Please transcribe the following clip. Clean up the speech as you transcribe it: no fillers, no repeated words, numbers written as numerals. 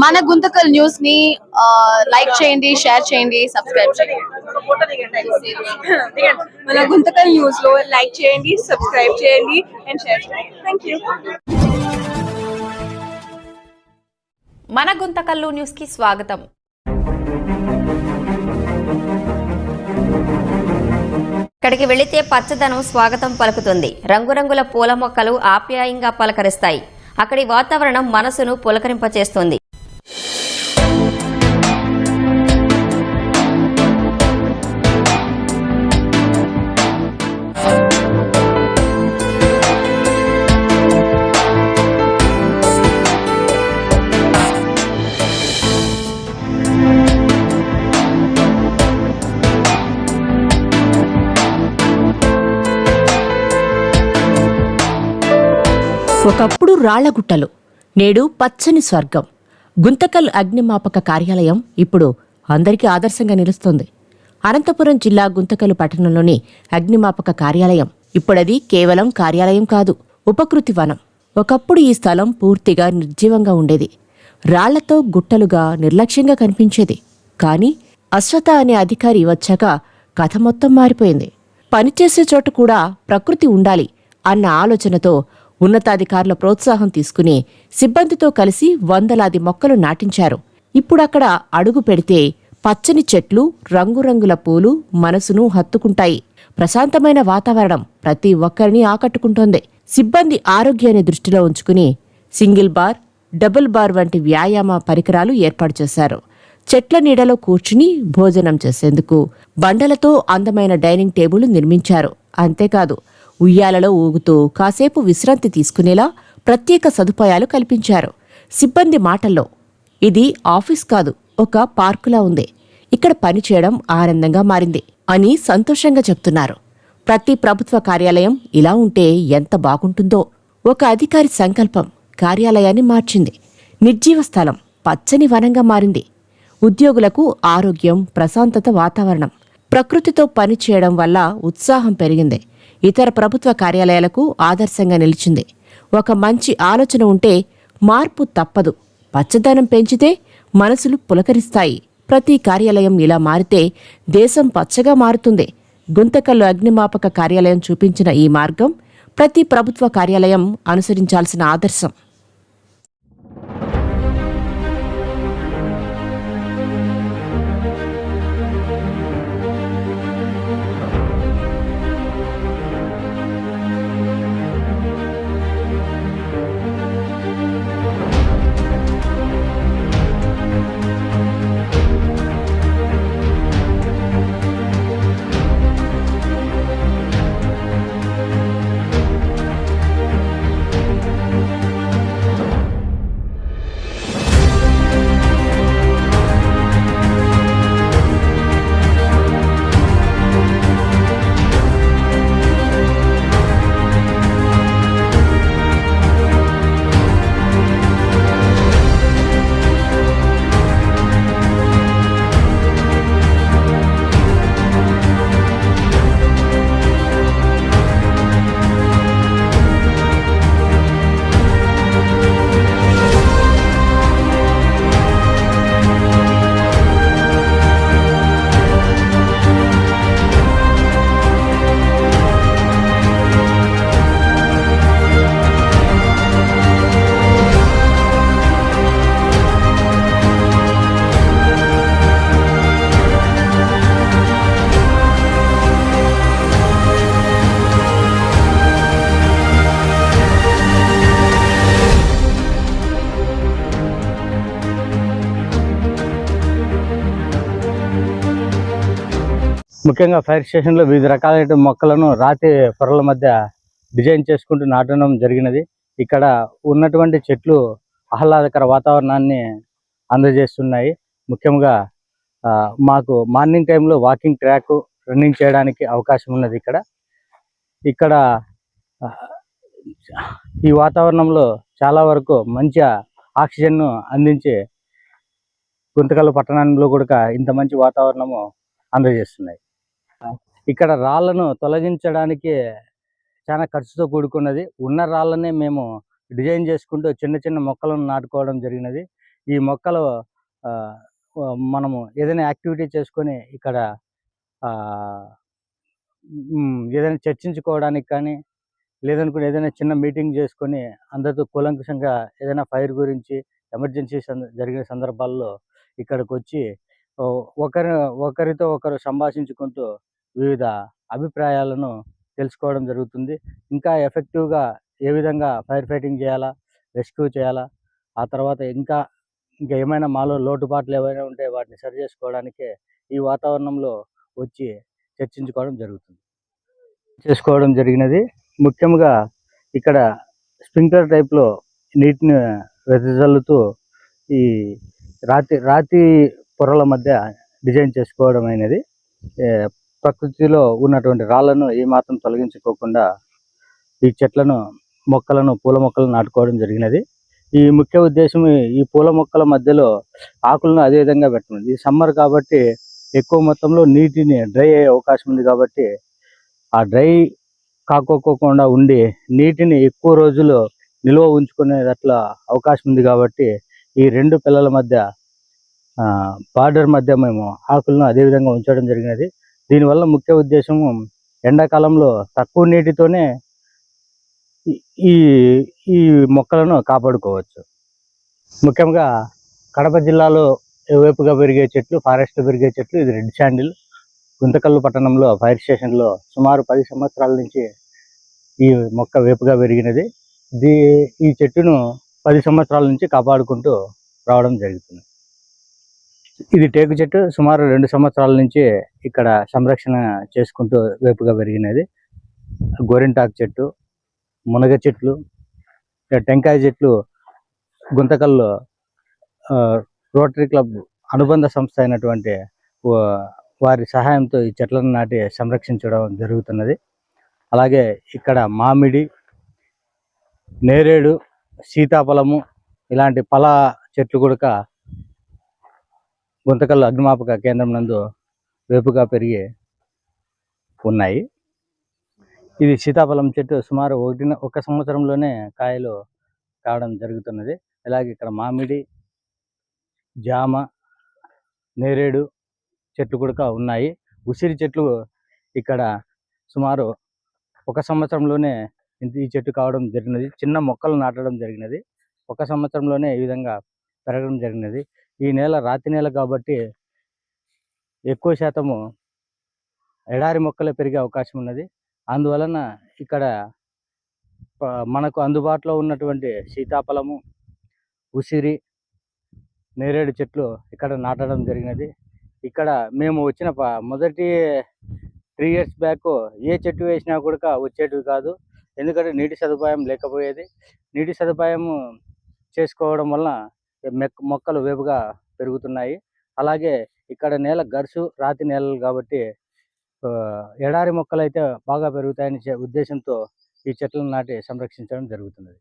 మన గుంతకల్ న్యూస్ ని లైక్ చేయండి, షేర్ చేయండి, సబ్స్క్రైబ్ చేయండి. మన గుంతకల్ న్యూస్ లో లైక్ చేయండి, సబ్స్క్రైబ్ చేయండి అండ్ షేర్ చేయండి. థాంక్యూ. మన గుంతకల్లు న్యూస్ కి స్వాగతం. ఇక్కడికి వెళితే పచ్చదనం స్వాగతం పలుకుతుంది. రంగురంగుల పూల మొక్కలు ఆప్యాయంగా పలకరిస్తాయి. అక్కడి వాతావరణం మనసును పులకరింపచేస్తుంది. ఒకప్పుడు రాళ్లగుట్టలు, నేడు పచ్చని స్వర్గం. గుంతకల్ అగ్నిమాపక కార్యాలయం ఇప్పుడు అందరికీ ఆదర్శంగా నిలుస్తోంది. అనంతపురం జిల్లా గుంతకల్ పట్టణంలోని అగ్నిమాపక కార్యాలయం ఇప్పుడది కేవలం కార్యాలయం కాదు, ఉపకృతి వనం. ఒకప్పుడు ఈ స్థలం పూర్తిగా నిర్జీవంగా ఉండేది. రాళ్లతో గుట్టలుగా నిర్లక్ష్యంగా కనిపించేది. కాని అశ్వత అనే అధికారి వచ్చాక కథ మొత్తం మారిపోయింది. పనిచేసే చోట కూడా ప్రకృతి ఉండాలి అన్న ఆలోచనతో ఉన్నతాధికారుల ప్రోత్సాహం తీసుకుని సిబ్బందితో కలిసి వందలాది మొక్కలు నాటించారు. ఇప్పుడక్కడ అడుగు పెడితే పచ్చని చెట్లు, రంగురంగుల పూలు మనసును హత్తుకుంటాయి. ప్రశాంతమైన వాతావరణం ప్రతి ఒక్కరిని ఆకట్టుకుంటోంది. సిబ్బంది ఆరోగ్యాన్ని దృష్టిలో ఉంచుకుని సింగిల్ బార్, డబుల్ బార్ వంటి వ్యాయామ పరికరాలు ఏర్పాటు చేశారు. చెట్ల నీడలో కూర్చుని భోజనం చేసేందుకు బండలతో అందమైన డైనింగ్ టేబుల్ నిర్మించారు. అంతేకాదు, ఉయ్యాలలో ఊగుతూ కాసేపు విశ్రాంతి తీసుకునేలా ప్రత్యేక సదుపాయాలు కల్పించారు. సిబ్బంది మాటల్లో, ఇది ఆఫీస్ కాదు, ఒక పార్కులా ఉంది. ఇక్కడ పనిచేయడం ఆనందంగా మారింది అని సంతోషంగా చెప్తున్నారు. ప్రతి ప్రభుత్వ కార్యాలయం ఇలా ఉంటే ఎంత బాగుంటుందో. ఒక అధికారి సంకల్పం కార్యాలయాన్ని మార్చింది. నిర్జీవ స్థలం పచ్చని వనంగా మారింది. ఉద్యోగులకు ఆరోగ్యం, ప్రశాంతత వాతావరణం. ప్రకృతితో పనిచేయడం వల్ల ఉత్సాహం పెరిగింది. ఇతర ప్రభుత్వ కార్యాలయాలకు ఆదర్శంగా నిలిచింది. ఒక మంచి ఆలోచన ఉంటే మార్పు తప్పదు. పచ్చదనం పెంచితే మనసులు పులకరిస్తాయి. ప్రతి కార్యాలయం ఇలా మారితే దేశం పచ్చగా మారుతుంది. గుంతకల్లు అగ్నిమాపక కార్యాలయం చూపించిన ఈ మార్గం ప్రతి ప్రభుత్వ కార్యాలయం అనుసరించాల్సిన ఆదర్శం. ముఖ్యంగా ఫైర్ స్టేషన్లో వివిధ రకాలైన మొక్కలను రాతి పొరల మధ్య డిజైన్ చేసుకుంటూ నాటడం జరిగినది. ఇక్కడ ఉన్నటువంటి చెట్లు ఆహ్లాదకర వాతావరణాన్ని అందజేస్తున్నాయి. ముఖ్యంగా మాకు మార్నింగ్ టైంలో వాకింగ్ ట్రాక్, రన్నింగ్ చేయడానికి అవకాశం ఉన్నది. ఇక్కడ ఈ వాతావరణంలో చాలా వరకు మంచి ఆక్సిజన్ను అందించి గుంతకల్ పట్టణంలో కూడా ఇంత మంచి వాతావరణము అందజేస్తున్నాయి. ఇక్కడ రాళ్లను తొలగించడానికి చాలా ఖర్చుతో కూడుకున్నది. ఉన్న రాళ్ళనే మేము డిజైన్ చేసుకుంటూ చిన్న చిన్న మొక్కలను నాటుకోవడం జరిగినది. ఈ మొక్కలు ఆ, మనము ఏదైనా యాక్టివిటీ చేసుకొని ఇక్కడ ఆ, ఏదైనా చర్చించుకోవడానికి కానీ, లేదనుకుంటే ఏదైనా చిన్న మీటింగ్ చేసుకొని అందరితో కూలంకషంగా ఏదైనా ఫైర్ గురించి ఎమర్జెన్సీ జరిగిన సందర్భాల్లో ఇక్కడికి వచ్చి ఓ, ఒకరి ఒకరితో ఒకరు సంభాషించుకుంటూ వివిధ అభిప్రాయాలను తెలుసుకోవడం జరుగుతుంది. ఇంకా ఎఫెక్టివ్గా ఏ విధంగా ఫైర్ ఫైటింగ్ చేయాలా, రెస్క్యూ చేయాలా, ఆ తర్వాత ఇంకా ఇంకా ఏమైనా మాలో లోటుపాట్లు ఏవైనా ఉంటే వాటిని సరి చేసుకోవడానికే ఈ వాతావరణంలో వచ్చి చేసుకోవడం జరిగినది. ముఖ్యంగా ఇక్కడ స్ప్రింక్లర్ టైప్లో నీటిని వెదజల్లుతూ ఈ రాతి పొరల మధ్య డిజైన్ చేసుకోవడం అయినది. ప్రకృతిలో ఉన్నటువంటి రాళ్లను ఏమాత్రం తొలగించుకోకుండా ఈ చెట్లను పూల మొక్కలను నాటుకోవడం జరిగినది. ఈ ముఖ్య ఉద్దేశం ఈ పూల మొక్కల మధ్యలో ఆకులను అదే విధంగా పెట్టడం. ఈ సమ్మర్ కాబట్టి ఎక్కువ మొత్తంలో నీటిని డ్రై అయ్యే అవకాశం ఉంది కాబట్టి ఆ డ్రై కాకోకుండా ఉండి నీటిని ఎక్కువ రోజులు నిల్వ ఉంచుకునేటట్ల అవకాశం ఉంది కాబట్టి ఈ రెండు పిల్లల మధ్య బార్డర్ మధ్య మేము ఆకులను అదే విధంగా ఉంచడం జరిగినది. దీనివల్ల ముఖ్య ఉద్దేశము ఎండాకాలంలో తక్కువ నీటితోనే ఈ ఈ మొక్కలను కాపాడుకోవచ్చు. ముఖ్యంగా కడప జిల్లాలో వేపుగా పెరిగే చెట్లు, ఫారెస్ట్ పెరిగే చెట్లు ఇది రెడ్ శాండిల్. గుంతకల్లు పట్టణంలో ఫైర్ స్టేషన్లో సుమారు 10 సంవత్సరాల నుంచి ఈ మొక్క వేపుగా పెరిగినది. ఈ చెట్టును 10 సంవత్సరాల నుంచి కాపాడుకుంటూ రావడం జరుగుతుంది. ఇది టేకు చెట్టు. సుమారు 2 సంవత్సరాల నుంచి ఇక్కడ సంరక్షణ చేసుకుంటూ వేపుగా పెరిగినది. గోరింటాకు చెట్టు, మునగ చెట్లు, టెంకాయ చెట్లు గుంతకల్లో రోటరీ క్లబ్ అనుబంధ సంస్థ అయినటువంటి వారి సహాయంతో ఈ చెట్లను నాటి సంరక్షించడం జరుగుతున్నది. అలాగే ఇక్కడ మామిడి, నేరేడు, సీతాఫలము ఇలాంటి ఫల చెట్లు కూడా గుంతకల్లు అగ్నిమాపక కేంద్రం నందు వేపుగా పెరిగి ఉన్నాయి. ఇది సీతాఫలం చెట్టు. సుమారు ఒక సంవత్సరంలోనే కాయలు కావడం జరుగుతున్నది. అలాగే ఇక్కడ మామిడి, జామ, నేరేడు చెట్లు కూడా ఉన్నాయి. ఉసిరి చెట్లు ఇక్కడ సుమారు ఒక సంవత్సరంలోనే ఈ చెట్టు కావడం జరిగినది. చిన్న మొక్కలు నాటడం జరిగినది. ఒక సంవత్సరంలోనే ఈ విధంగా పెరగడం జరిగినది. ఈ నేల రాతి నేల కాబట్టి ఎక్కువ శాతము ఎడారి మొక్కలే పెరిగే అవకాశం ఉన్నది. అందువలన ఇక్కడ మనకు అందుబాటులో ఉన్నటువంటి సీతాఫలము, ఉసిరి, నేరేడు చెట్లు ఇక్కడ నాటడం జరిగినది. ఇక్కడ మేము వచ్చిన మొదటి 3 years బ్యాక్ ఏ చెట్టు వేసినా కూడా వచ్చేటివి కాదు. ఎందుకంటే నీటి సదుపాయం లేకపోయేది. నీటి సదుపాయం చేసుకోవడం వల్ల మొక్కలు వేపుగా పెరుగుతున్నాయి. అలాగే ఇక్కడ నేల గరుసు రాతి నేలలు కాబట్టి ఎడారి మొక్కలు అయితే బాగా పెరుగుతాయని ఉద్దేశంతో ఈ చెట్లను నాటి సంరక్షించడం జరుగుతున్నది.